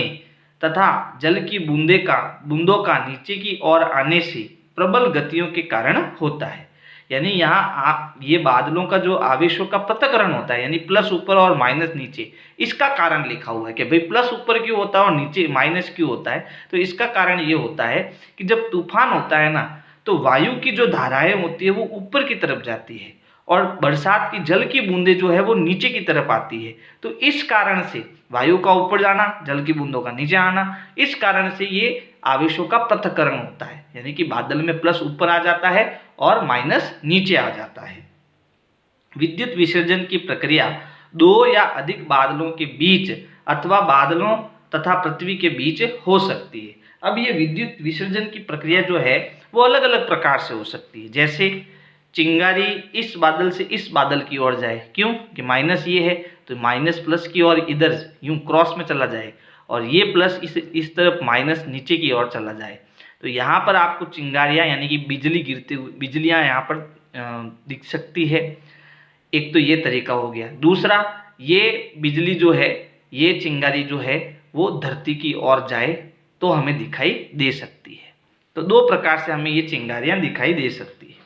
तथा जल की बूंदों का नीचे की ओर आने से प्रबल गतियों के कारण होता है। यानी यहाँ आप ये बादलों का जो आवेशों का पृथक्करण होता है, यानी प्लस ऊपर और माइनस नीचे, इसका कारण लिखा हुआ है कि भाई प्लस ऊपर क्यों होता है और नीचे माइनस क्यों होता है। तो इसका कारण ये होता है कि जब तूफान होता है ना, तो वायु की जो धाराएं होती है वो ऊपर की तरफ जाती है और बरसात की जल की बूंदें जो है वो नीचे की तरफ आती है। तो इस कारण से वायु का ऊपर जाना, जल की बूंदों का नीचे आना, इस कारण से ये आवेशों का पृथक्करण होता है। यानी कि बादल में प्लस ऊपर आ जाता है और माइनस नीचे आ जाता है। विद्युत विसर्जन की प्रक्रिया दो या अधिक बादलों के बीच अथवा बादलों तथा पृथ्वी के बीच हो सकती है। अब ये विद्युत विसर्जन की प्रक्रिया जो है वो अलग अलग प्रकार से हो सकती है। जैसे चिंगारी इस बादल से इस बादल की ओर जाए, क्यों कि माइनस ये है तो माइनस प्लस की ओर इधर यूं क्रॉस में चला जाए, और ये प्लस इस तरफ माइनस नीचे की ओर चला जाए। तो यहाँ पर आपको चिंगारियाँ यानी कि बिजली गिरती हुई बिजलियाँ यहाँ पर दिख सकती है। एक तो ये तरीका हो गया। दूसरा, ये बिजली जो है, ये चिंगारी जो है वो धरती की ओर जाए तो हमें दिखाई दे सकती है। तो दो प्रकार से हमें ये चिंगारियाँ दिखाई दे सकती है।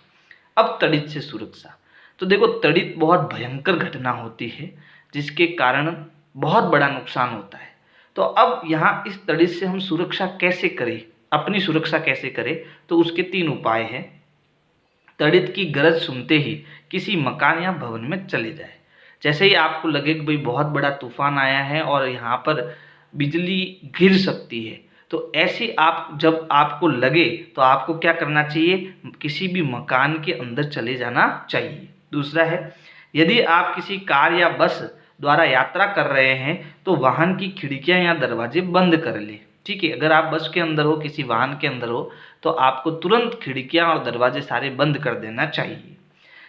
अब तड़ित से सुरक्षा, तो देखो तड़ित बहुत भयंकर घटना होती है जिसके कारण बहुत बड़ा नुकसान होता है। तो अब यहाँ इस तड़ित से हम सुरक्षा कैसे करें, अपनी सुरक्षा कैसे करें, तो उसके 3 उपाय हैं। तड़ित की गरज सुनते ही किसी मकान या भवन में चले जाए। जैसे ही आपको लगे कि भाई बहुत बड़ा तूफान आया है और यहाँ पर बिजली गिर सकती है, तो ऐसे आप जब आपको लगे तो आपको क्या करना चाहिए, किसी भी मकान के अंदर चले जाना चाहिए। दूसरा है, यदि आप किसी कार या बस द्वारा यात्रा कर रहे हैं तो वाहन की खिड़कियां या दरवाजे बंद कर लें। ठीक है, अगर आप बस के अंदर हो, किसी वाहन के अंदर हो, तो आपको तुरंत खिड़कियां और दरवाजे सारे बंद कर देना चाहिए।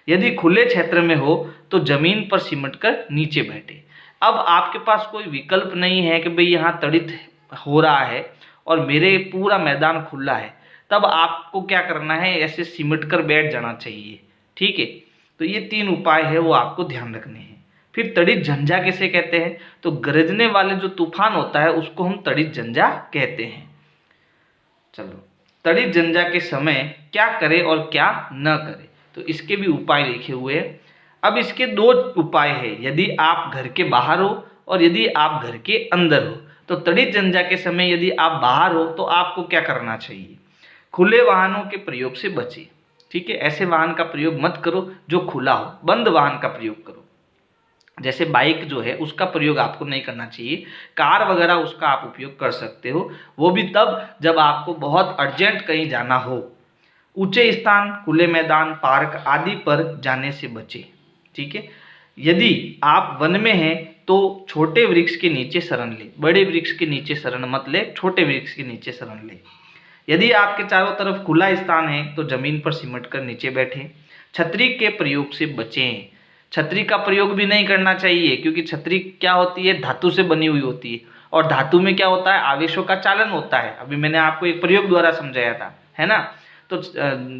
यदि खुले क्षेत्र में हो तो जमीन पर सिमट कर नीचे बैठे। अब आपके पास कोई विकल्प नहीं है कि भाई यहाँ तड़ित हो रहा है और मेरे पूरा मैदान खुला है, तब आपको क्या करना है, ऐसे सिमट कर बैठ जाना चाहिए। ठीक है, तो ये 3 उपाय है वो आपको ध्यान रखने हैं। फिर तड़ित झंझा किसे कहते हैं, तो गरजने वाले जो तूफान होता है उसको हम तड़ित झंझा कहते हैं। चलो, तड़ित झंझा के समय क्या करें और क्या न करें, तो इसके भी उपाय लिखे हुए हैं। अब इसके 2 उपाय है, यदि आप घर के बाहर हो और यदि आप घर के अंदर हो। तो तड़ित झंझा के समय यदि आप बाहर हो तो आपको क्या करना चाहिए, खुले वाहनों के प्रयोग से बचें। ठीक है, ऐसे वाहन का प्रयोग मत करो जो खुला हो, बंद वाहन का प्रयोग करो। जैसे बाइक जो है उसका प्रयोग आपको नहीं करना चाहिए, कार वगैरह उसका आप उपयोग कर सकते हो, वो भी तब जब आपको बहुत अर्जेंट कहीं जाना हो। ऊंचे स्थान, खुले मैदान, पार्क आदि पर जाने से बचें। ठीक है, यदि आप वन में हैं तो छोटे वृक्ष के नीचे शरण ले, बड़े वृक्ष के नीचे शरण मत ले, छोटे वृक्ष के नीचे शरण ले। यदि आपके चारों तरफ खुला स्थान है तो जमीन पर सिमट कर नीचे बैठें। छतरी के प्रयोग से बचें। छतरी का प्रयोग भी नहीं करना चाहिए, क्योंकि छतरी क्या होती है, धातु से बनी हुई होती है, और धातु में क्या होता है, आवेशों का चालन होता है। अभी मैंने आपको एक प्रयोग द्वारा समझाया था, है ना। तो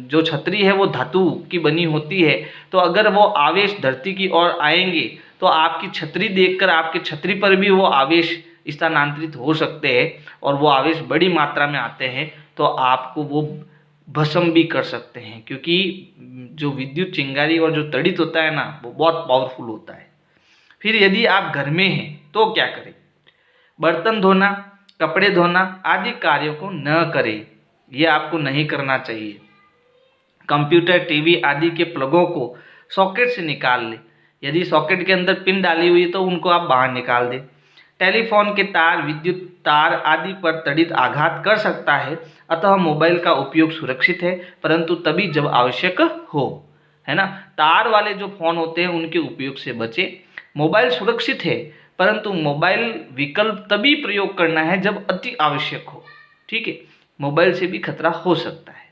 जो छतरी है वो धातु की बनी होती है, तो अगर वो आवेश धरती की ओर आएंगे तो आपकी छतरी देखकर आपकी छतरी पर भी वो आवेश स्थानांतरित हो सकते हैं, और वो आवेश बड़ी मात्रा में आते हैं तो आपको वो भस्म भी कर सकते हैं, क्योंकि जो विद्युत चिंगारी और जो तड़ित होता है ना वो बहुत पावरफुल होता है। फिर यदि आप घर में हैं तो क्या करें, बर्तन धोना, कपड़े धोना आदि कार्यों को न करें, ये आपको नहीं करना चाहिए। कंप्यूटर, टीवी आदि के प्लगों को सॉकेट से निकाल लें। यदि सॉकेट के अंदर पिन डाली हुई है तो उनको आप बाहर निकाल दें। टेलीफोन के तार, विद्युत तार आदि पर तड़ित आघात कर सकता है, अतः मोबाइल का उपयोग सुरक्षित है, परंतु तभी जब आवश्यक हो, है ना। तार वाले जो फोन होते हैं उनके उपयोग से बचें। मोबाइल सुरक्षित है, परंतु मोबाइल विकल्प तभी प्रयोग करना है जब अति आवश्यक हो। ठीक है, मोबाइल से भी खतरा हो सकता है।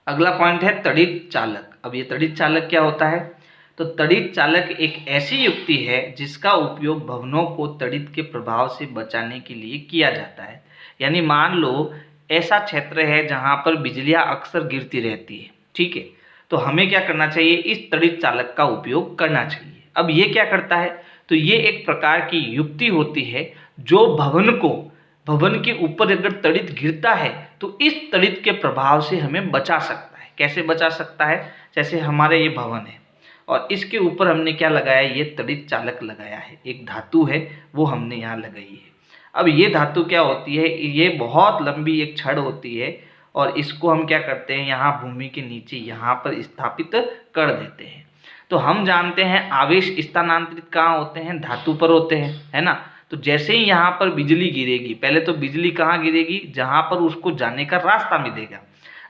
अगला पॉइंट है तड़ित चालक। अब ये तड़ित चालक क्या होता है, तो तड़ित चालक एक ऐसी युक्ति है जिसका उपयोग भवनों को तड़ित के प्रभाव से बचाने के लिए किया जाता है। यानी मान लो ऐसा क्षेत्र है जहाँ पर बिजलियाँ अक्सर गिरती रहती है, ठीक है, तो हमें क्या करना चाहिए, इस तड़ित चालक का उपयोग करना चाहिए। अब ये क्या करता है, तो ये एक प्रकार की युक्ति होती है जो भवन के ऊपर अगर तड़ित गिरता है तो इस तड़ित के प्रभाव से हमें बचा सकता है। कैसे बचा सकता है? जैसे हमारे ये भवन है और इसके ऊपर हमने क्या लगाया है? ये तड़ित चालक लगाया है, एक धातु है वो हमने यहाँ लगाई है। अब ये धातु क्या होती है? ये बहुत लंबी एक छड़ होती है और इसको हम क्या करते हैं? यहाँ भूमि के नीचे यहाँ पर स्थापित कर देते हैं। तो हम जानते हैं आवेश स्थानांतरित कहाँ होते हैं? धातु पर होते हैं, है ना। तो जैसे ही यहाँ पर बिजली गिरेगी, पहले तो बिजली कहाँ गिरेगी? जहाँ पर उसको जाने का रास्ता मिलेगा।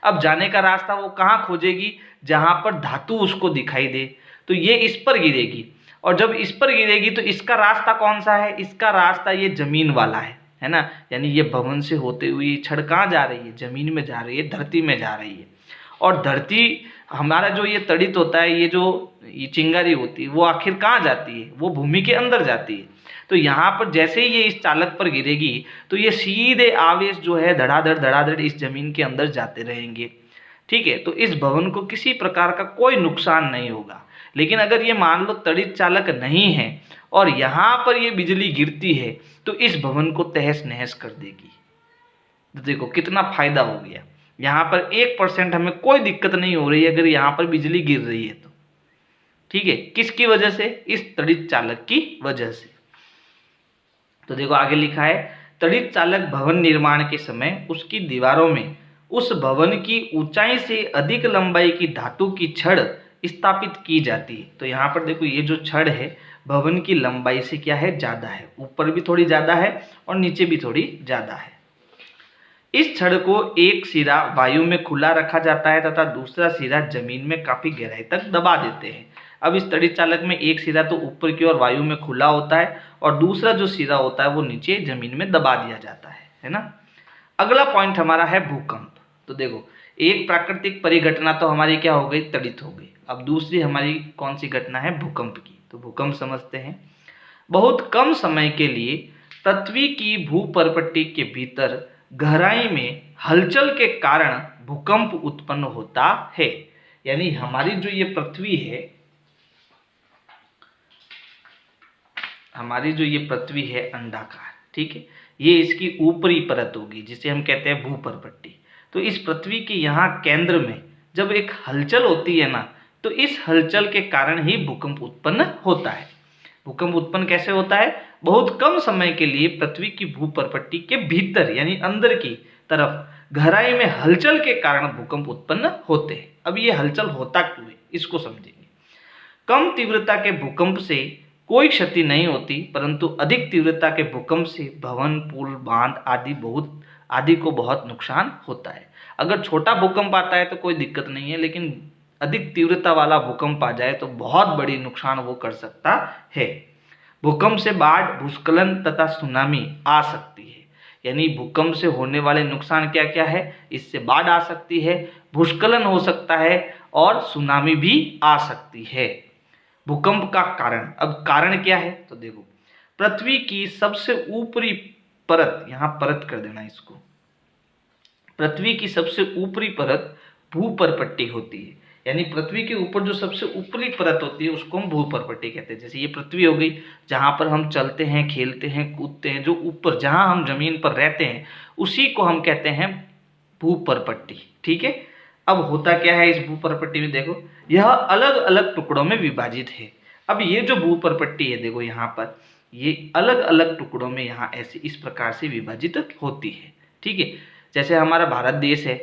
अब जाने का रास्ता वो कहाँ खोजेगी? जहाँ पर धातु उसको दिखाई दे। तो ये इस पर गिरेगी और जब इस पर गिरेगी तो इसका रास्ता कौन सा है? इसका रास्ता ये जमीन वाला है ना। यानी ये भवन से होते हुए छड़ कहाँ जा रही है? जमीन में जा रही है, धरती में जा रही है। और धरती हमारा जो ये तड़ित होता है, ये जो ये चिंगारी होती है, वो आखिर कहाँ जाती है? वो भूमि के अंदर जाती है। तो यहाँ पर जैसे ही ये इस चालक पर गिरेगी तो ये सीधे आवेश जो है धड़ाधड़ इस जमीन के अंदर जाते रहेंगे। ठीक है, तो इस भवन को किसी प्रकार का कोई नुकसान नहीं होगा। लेकिन अगर ये मान लो तड़ित चालक नहीं है और यहाँ पर ये बिजली गिरती है तो इस भवन को तहस नहस कर देगी। तो देखो कितना फायदा हो गया। यहाँ पर 1% हमें कोई दिक्कत नहीं हो रही है अगर यहाँ पर बिजली गिर रही है तो। ठीक है, किसकी वजह से? इस तड़ित चालक की वजह से। तो देखो आगे लिखा है, तड़ित चालक भवन निर्माण के समय उसकी दीवारों में उस भवन की ऊंचाई से अधिक लंबाई की धातु की छड़ स्थापित की जाती है। तो यहाँ पर देखो ये जो छड़ है भवन की लंबाई से क्या है? ज़्यादा है, ऊपर भी थोड़ी ज़्यादा है और नीचे भी थोड़ी ज़्यादा है। इस छड़ को एक सिरा वायु में खुला रखा जाता है तथा दूसरा सिरा जमीन में काफ़ी गहराई तक दबा देते हैं। अब इस तड़ित चालक में एक सिरा तो ऊपर की ओर वायु में खुला होता है और दूसरा जो सिरा होता है वो नीचे जमीन में दबा दिया जाता है ना। अगला पॉइंट हमारा है भूकंप। तो देखो एक प्राकृतिक परिघटना तो हमारी क्या हो गई? तड़ित हो गई। अब दूसरी हमारी कौन सी घटना है? भूकंप की। तो भूकंप समझते हैं। बहुत कम समय के लिए पृथ्वी की भूपर्पट्टी के भीतर गहराई में हलचल के कारण भूकंप उत्पन्न होता है। यानी हमारी जो ये पृथ्वी है, हमारी जो ये पृथ्वी है अंडाकार, ठीक है, ये इसकी ऊपरी परत होगी जिसे हम कहते हैं भूपर्पट्टी। तो इस पृथ्वी के यहाँ केंद्र में जब एक हलचल होती है ना, तो इस हलचल के कारण ही भूकंप उत्पन्न होता है। भूकंप उत्पन्न कैसे होता है? बहुत कम समय के लिए पृथ्वी की भूपर्पट्टी के भीतर यानी अंदर की तरफ गहराई में हलचल के कारण भूकंप उत्पन्न होते हैं। अब ये हलचल होता क्यों है इसको समझेंगे। कम तीव्रता के भूकंप से कोई क्षति नहीं होती, परंतु अधिक तीव्रता के भूकंप से भवन, पुल, बांध आदि को बहुत नुकसान होता है। अगर छोटा भूकंप आता है तो कोई दिक्कत नहीं है, लेकिन अधिक तीव्रता वाला भूकंप आ जाए तो बहुत बड़ी नुकसान वो कर सकता है। भूकंप से बाढ़, भूस्खलन तथा सुनामी आ सकती है। यानी भूकंप से होने वाले नुकसान क्या क्या है? इससे बाढ़ आ सकती है, भूस्खलन हो सकता है और सुनामी भी आ सकती है। भूकंप का कारण, अब कारण क्या है? तो देखो पृथ्वी की सबसे ऊपरी परत, यहाँ परत कर देना इसको, पृथ्वी की सबसे ऊपरी परत भूपर्पट्टी होती है। यानी पृथ्वी के ऊपर जो सबसे ऊपरी परत होती है उसको हम भूपर्पट्टी कहते हैं। जैसे ये पृथ्वी हो गई जहाँ पर हम चलते हैं, खेलते हैं, कूदते हैं, जो ऊपर जहाँ हम जमीन पर रहते हैं उसी को हम कहते हैं भूपर्पट्टी। ठीक है, अब होता क्या है इस भूपर्पट्टी में? देखो यह अलग अलग टुकड़ों में विभाजित है। अब ये जो भूपर्पट्टी है देखो यहाँ पर ये अलग अलग टुकड़ों में यहाँ ऐसे इस प्रकार से विभाजित होती है। ठीक है, जैसे हमारा भारत देश है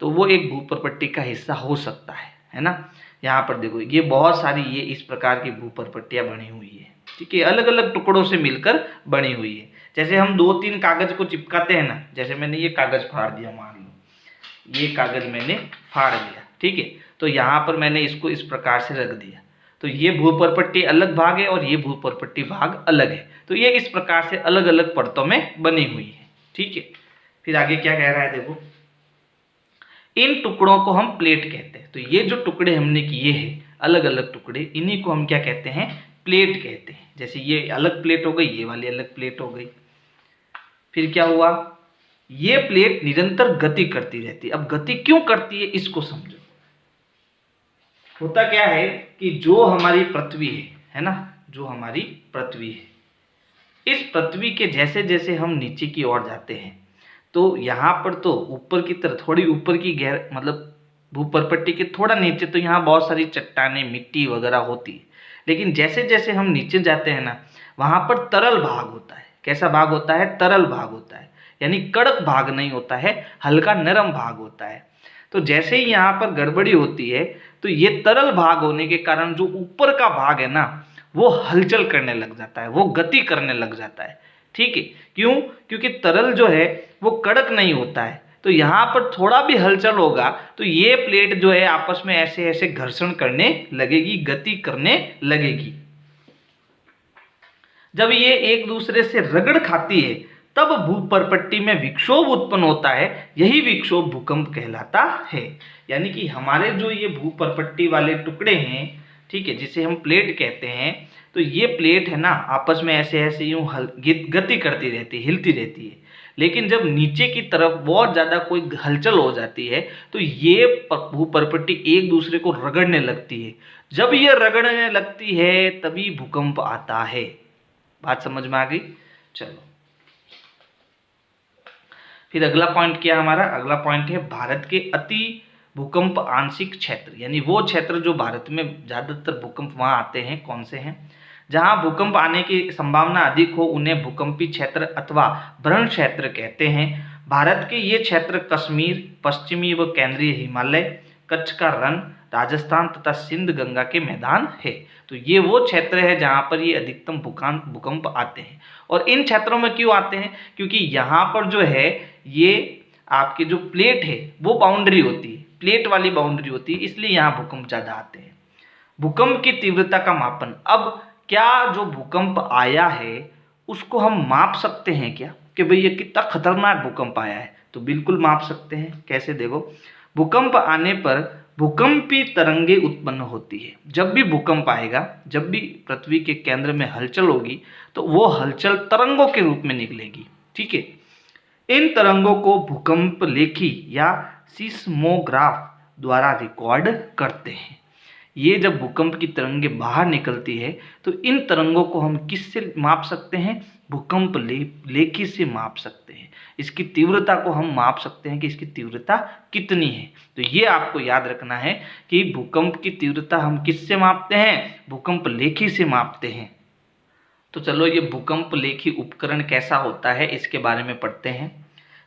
तो वो एक भूपर्पट्टी का हिस्सा हो सकता है ना। यहाँ पर देखो ये बहुत सारी ये इस प्रकार की भूपर्पट्टियाँ बनी हुई है। ठीक है, अलग अलग टुकड़ों से मिलकर बनी हुई है। जैसे हम 2-3 कागज को चिपकाते हैं ना, जैसे मैंने ये कागज फाड़ दिया, मान लो ये कागज मैंने फाड़ दिया, ठीक है, तो यहाँ पर मैंने इसको इस प्रकार से रख दिया, तो ये भूपर्पट्टी अलग भाग है और ये भूपर्पट्टी भाग अलग है। तो ये इस प्रकार से अलग अलग परतों में बनी हुई है। ठीक है, फिर आगे क्या कह रहा है देखो, इन टुकड़ों को हम प्लेट कहते हैं। तो ये जो टुकड़े हमने किए हैं अलग अलग टुकड़े, इन्हीं को हम क्या कहते हैं? प्लेट कहते हैं। जैसे ये अलग प्लेट हो गई, ये वाली अलग प्लेट हो गई। फिर क्या हुआ, ये प्लेट निरंतर गति करती रहती है। अब गति क्यों करती है इसको समझो। होता क्या है कि जो हमारी पृथ्वी है ना, जो हमारी पृथ्वी है। इस पृथ्वी के जैसे जैसे हम नीचे की ओर जाते हैं तो यहाँ पर तो ऊपर की तरफ थोड़ी ऊपर की मतलब भूपर्पट्टी के थोड़ा नीचे तो यहाँ बहुत सारी चट्टानें मिट्टी वगैरह होती है, लेकिन जैसे जैसे हम नीचे जाते हैं ना वहाँ पर तरल भाग होता है। कैसा भाग होता है? तरल भाग होता है, यानी कड़क भाग नहीं होता है, हल्का नरम भाग होता है। तो जैसे ही यहाँ पर गड़बड़ी होती है तो ये तरल भाग होने के कारण जो ऊपर का भाग है ना वो हलचल करने लग जाता है, वो गति करने लग जाता है। ठीक है, क्यों? क्योंकि तरल जो है वो कड़क नहीं होता है, तो यहाँ पर थोड़ा भी हलचल होगा तो ये प्लेट जो है आपस में ऐसे ऐसे घर्षण करने लगेगी, गति करने लगेगी। जब ये एक दूसरे से रगड़ खाती है तब भूपर्पट्टी में विक्षोभ उत्पन्न होता है, यही विक्षोभ भूकंप कहलाता है। यानी कि हमारे जो ये भूपर्पट्टी वाले टुकड़े हैं, ठीक है, जिसे हम प्लेट कहते हैं, तो ये प्लेट है ना आपस में ऐसे ऐसे यूं गति करती रहती है, हिलती रहती है। लेकिन जब नीचे की तरफ बहुत ज़्यादा कोई हलचल हो जाती है तो ये भूपर्पट्टी एक दूसरे को रगड़ने लगती है। जब ये रगड़ने लगती है तभी भूकंप आता है। बात समझ में आ गई? चलो फिर अगला पॉइंट क्या हमारा? अगला पॉइंट है भारत के अति भूकंप आंशिक क्षेत्र, यानी वो क्षेत्र जो भारत में ज़्यादातर भूकंप वहाँ आते हैं, कौन से हैं? जहाँ भूकंप आने की संभावना अधिक हो उन्हें भूकंपी क्षेत्र अथवा भ्रमण क्षेत्र कहते हैं। भारत के ये क्षेत्र कश्मीर, पश्चिमी व केंद्रीय हिमालय, कच्छ का रण, राजस्थान तथा सिंध गंगा के मैदान है। तो ये वो क्षेत्र है जहाँ पर ये अधिकतम भूकंप आते हैं। और इन क्षेत्रों में क्यों आते हैं? क्योंकि यहाँ पर जो है ये आपकी जो प्लेट है वो बाउंड्री होती है, प्लेट वाली बाउंड्री होती है, इसलिए यहाँ भूकंप ज़्यादा आते हैं। भूकंप की तीव्रता का मापन। अब क्या जो भूकंप आया है उसको हम माप सकते हैं क्या कि भाई ये कितना खतरनाक भूकंप आया है? तो बिल्कुल माप सकते हैं। कैसे? देखो, भूकंप आने पर भूकंपी तरंगे उत्पन्न होती है। जब भी भूकंप आएगा, जब भी पृथ्वी के केंद्र में हलचल होगी तो वो हलचल तरंगों के रूप में निकलेगी। ठीक है, इन तरंगों को भूकंप लेखी या सीस्मोग्राफ द्वारा रिकॉर्ड करते हैं। ये जब भूकंप की तरंगे बाहर निकलती है तो इन तरंगों को हम किससे माप सकते हैं? भूकंप लेखी से माप सकते हैं। इसकी तीव्रता को हम माप सकते हैं कि इसकी तीव्रता कितनी है। तो ये आपको याद रखना है कि भूकंप की तीव्रता हम किससे मापते हैं? भूकंप लेखी से मापते हैं। तो चलो ये भूकंप लेखी उपकरण कैसा होता है इसके बारे में पढ़ते हैं।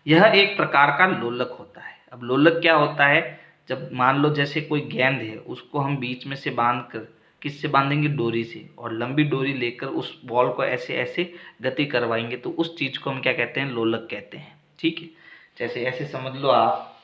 यह एक प्रकार का लोलक होता है। अब लोलक क्या होता है? जब मान लो जैसे कोई गेंद है उसको हम बीच में से बांध कर, किससे बांधेंगे? डोरी से, और लंबी डोरी लेकर उस बॉल को ऐसे ऐसे गति करवाएंगे तो उस चीज़ को हम क्या कहते हैं? लोलक कहते हैं। ठीक है, जैसे ऐसे समझ लो आप,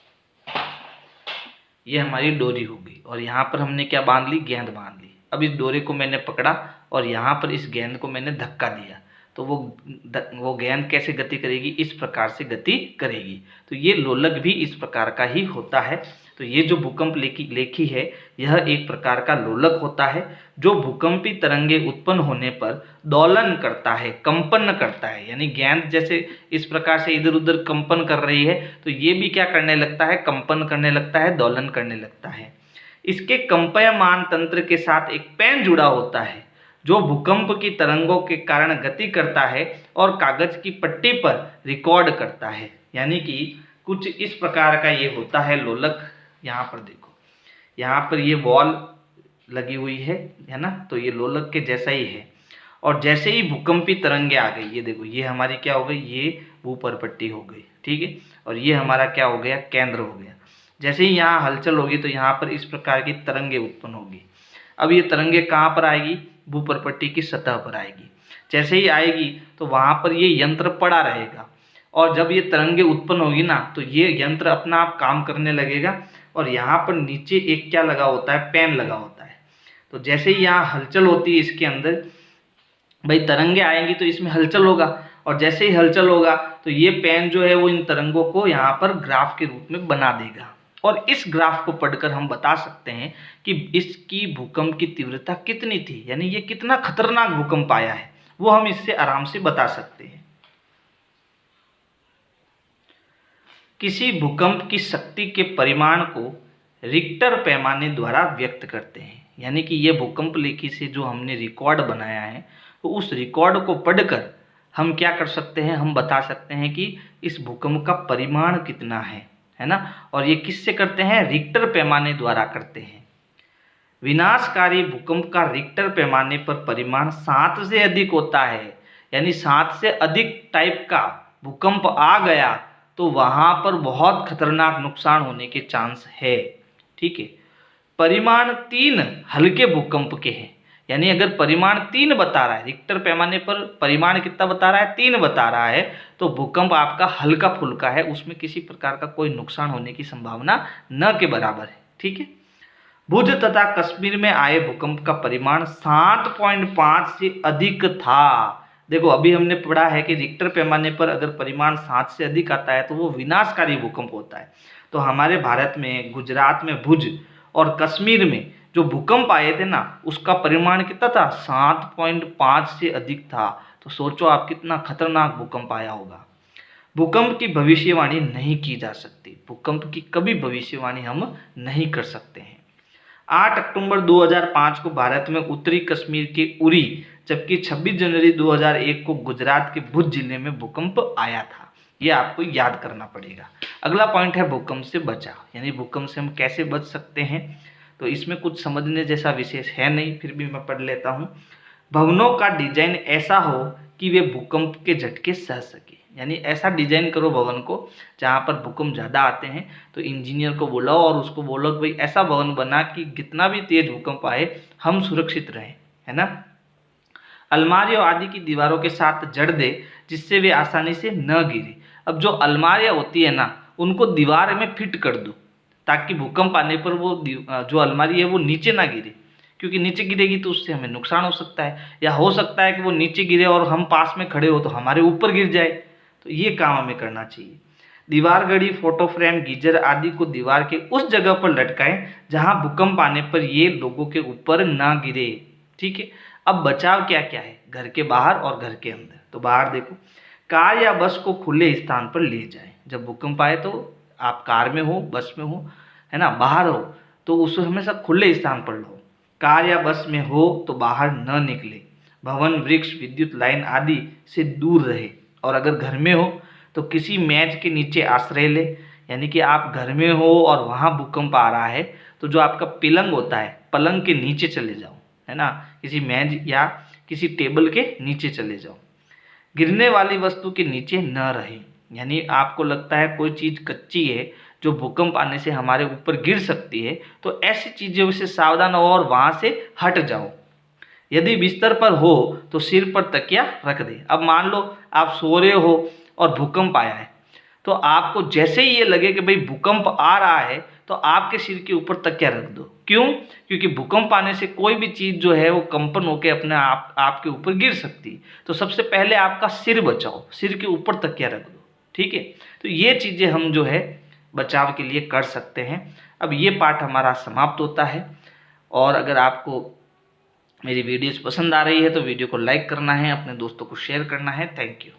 ये हमारी डोरी हो गई और यहाँ पर हमने क्या बांध ली? गेंद बांध ली। अब इस डोरी को मैंने पकड़ा और यहाँ पर इस गेंद को मैंने धक्का दिया तो वो गेंद कैसे गति करेगी? इस प्रकार से गति करेगी। तो ये लोलक भी इस प्रकार का ही होता है। तो ये जो भूकंप लेखी है यह एक प्रकार का लोलक होता है जो भूकंपी तरंगे उत्पन्न होने पर दोलन करता है, कंपन करता है। यानी गेंद जैसे इस प्रकार से इधर उधर कंपन कर रही है तो ये भी क्या करने लगता है? कंपन करने लगता है, दोलन करने लगता है। इसके कंपयमान तंत्र के साथ एक पेन जुड़ा होता है जो भूकंप की तरंगों के कारण गति करता है और कागज की पट्टी पर रिकॉर्ड करता है। यानी कि कुछ इस प्रकार का ये होता है लोलक। यहाँ पर देखो, यहाँ पर ये वॉल लगी हुई है ना, तो ये लोलक के जैसा ही है। और जैसे ही भूकंपी तरंगे आ गई, ये देखो, ये हमारी क्या हो गई? ये भूपर्पट्टी हो गई। ठीक है, और ये हमारा क्या हो गया? केंद्र हो गया। जैसे ही यहाँ हलचल होगी तो यहाँ पर इस प्रकार की तरंगे उत्पन्न होगी। अब ये तरंगे कहाँ पर आएगी? भूपर्पट्टी की सतह पर आएगी। जैसे ही आएगी तो वहाँ पर ये यंत्र पड़ा रहेगा और जब ये तरंगे उत्पन्न होगी ना तो ये यंत्र अपना आप काम करने लगेगा और यहाँ पर नीचे एक क्या लगा होता है? पेन लगा होता है। तो जैसे ही यहाँ हलचल होती है इसके अंदर, भाई तरंगे आएंगी तो इसमें हलचल होगा और जैसे ही हलचल होगा तो ये पेन जो है वो इन तरंगों को यहाँ पर ग्राफ के रूप में बना देगा और इस ग्राफ को पढ़कर हम बता सकते हैं कि इसकी भूकंप की तीव्रता कितनी थी, यानी ये कितना खतरनाक भूकंप आया है, वो हम इससे आराम से बता सकते हैं। किसी भूकंप की शक्ति के परिमाण को रिक्टर पैमाने द्वारा व्यक्त करते हैं। यानी कि ये भूकंप लेखी से जो हमने रिकॉर्ड बनाया है, तो उस रिकॉर्ड को पढ़कर हम क्या कर सकते हैं, हम बता सकते हैं कि इस भूकंप का परिमाण कितना है ना। और ये किससे करते हैं, रिक्टर पैमाने द्वारा करते हैं। विनाशकारी भूकंप का रिक्टर पैमाने पर परिमाण 7 से अधिक होता है, यानी 7 से अधिक टाइप का भूकंप आ गया तो वहां पर बहुत खतरनाक नुकसान होने के चांस है। ठीक है, परिमाण 3 हल्के भूकंप के हैं, यानी अगर परिमाण 3 बता रहा है, रिक्टर पैमाने पर परिमाण कितना बता रहा है, 3 बता रहा है, तो भूकंप आपका हल्का फुल्का है, उसमें किसी प्रकार का कोई नुकसान होने की संभावना न के बराबर है। ठीक है, भुज तथा कश्मीर में आए भूकंप का परिमाण 7.5 से अधिक था। देखो अभी हमने पढ़ा है कि रिक्टर पैमाने पर अगर परिमाण 7 से अधिक आता है तो वो विनाशकारी भूकंप होता है। तो हमारे भारत में, गुजरात में भुज और कश्मीर में जो भूकंप आए थे ना, उसका परिमाण कितना था, 7.5 से अधिक था। तो सोचो आप कितना खतरनाक भूकंप आया होगा। भूकंप की भविष्यवाणी नहीं की जा सकती, भूकंप की कभी भविष्यवाणी हम नहीं कर सकते हैं। 8 अक्टूबर 2005 को भारत में उत्तरी कश्मीर के उरी, जबकि 26 जनवरी 2001 को गुजरात के भुज जिले में भूकंप आया था। ये आपको याद करना पड़ेगा। अगला पॉइंट है भूकंप से बचाव, यानी भूकंप से हम कैसे बच सकते हैं। तो इसमें कुछ समझने जैसा विशेष है नहीं, फिर भी मैं पढ़ लेता हूँ। भवनों का डिजाइन ऐसा हो कि वे भूकंप के झटके सह सके, यानी ऐसा डिजाइन करो भवन को जहाँ पर भूकंप ज़्यादा आते हैं तो इंजीनियर को बुलाओ और उसको बोलो कि भाई ऐसा भवन बना कि कितना भी तेज भूकंप आए हम सुरक्षित रहें, है ना। अलमारियों आदि की दीवारों के साथ जड़ दे जिससे वे आसानी से न गिरे। अब जो अलमारियाँ होती है ना, उनको दीवार में फिट कर दो ताकि भूकंप आने पर वो जो अलमारी है वो नीचे ना गिरे, क्योंकि नीचे गिरेगी तो उससे हमें नुकसान हो सकता है, या हो सकता है कि वो नीचे गिरे और हम पास में खड़े हो तो हमारे ऊपर गिर जाए। तो ये काम हमें करना चाहिए। दीवार घड़ी, फोटो फ्रेम, गीजर आदि को दीवार के उस जगह पर लटकाएं जहां भूकंप आने पर ये लोगों के ऊपर ना गिरे। ठीक है, अब बचाव क्या क्या है, घर के बाहर और घर के अंदर। तो बाहर देखो, कार या बस को खुले स्थान पर ले जाएं। जब भूकंप आए तो आप कार में हो, बस में हो, है ना, बाहर हो, तो उसे हमेशा खुले स्थान पर लो। कार या बस में हो तो बाहर न निकले। भवन, वृक्ष, विद्युत लाइन आदि से दूर रहे। और अगर घर में हो तो किसी मेज के नीचे आश्रय ले, यानी कि आप घर में हो और वहाँ भूकंप आ रहा है तो जो आपका पलंग होता है, पलंग के नीचे चले जाओ, है ना, किसी मेज या किसी टेबल के नीचे चले जाओ। गिरने वाली वस्तु के नीचे न रहे, यानी आपको लगता है कोई चीज़ कच्ची है जो भूकंप आने से हमारे ऊपर गिर सकती है, तो ऐसी चीज़ों से सावधान हो और वहाँ से हट जाओ। यदि बिस्तर पर हो तो सिर पर तकिया रख दे। अब मान लो आप सो रहे हो और भूकंप आया है, तो आपको जैसे ही ये लगे कि भाई भूकंप आ रहा है तो आपके सिर के ऊपर तकिया रख दो। क्यों? क्योंकि भूकंप आने से कोई भी चीज़ जो है वो कंपन होकर अपने आपके ऊपर गिर सकती है। तो सबसे पहले आपका सिर बचाओ, सिर के ऊपर तकिया रख दो। ठीक है, तो ये चीज़ें हम जो है बचाव के लिए कर सकते हैं। अब ये पार्ट हमारा समाप्त होता है। और अगर आपको मेरी वीडियोस पसंद आ रही है तो वीडियो को लाइक करना है, अपने दोस्तों को शेयर करना है। Thank you.